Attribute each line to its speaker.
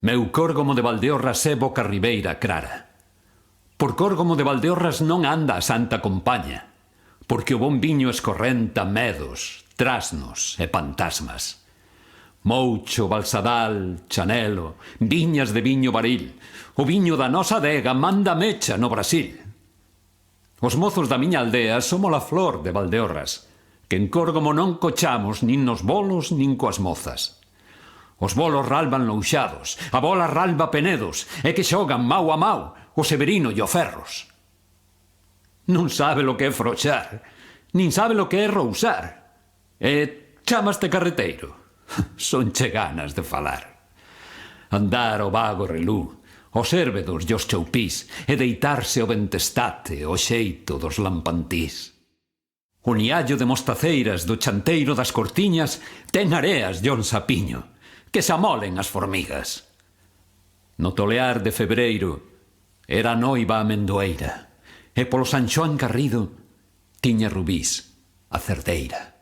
Speaker 1: Meu córgomo de Valdeorras é boca ribeira clara. Por córgomo de Valdeorras non anda a santa compaña, porque o bon viño escorrenta medos, trasnos e fantasmas. Moucho, Balsadal, Chanelo, viñas de viño baril, o viño da nosa adega manda mecha no Brasil. Os mozos da miña aldea somos a flor de Valdeorras, que en córgomo non cochamos nin nos bolos nin coas mozas. Os bolos ralban louxados, a bola ralba penedos, e que xogan mau a mau o Severino e o Ferros. Non sabe lo que é froxar, nin sabe lo que é rousar. E chamaste carreteiro? Son che ganas de falar. Andar ao vago relú, os érvedos e os choupís, e deitarse ao ventestate, o xeito dos lampantís. O niallo de mostaceiras do chanteiro das cortiñas ten areas de un sapiño, que se amolen as formigas. No tolear de febreiro era noiva a amendoeira, e polo San Xoán Carrido tiña rubís a cerdeira.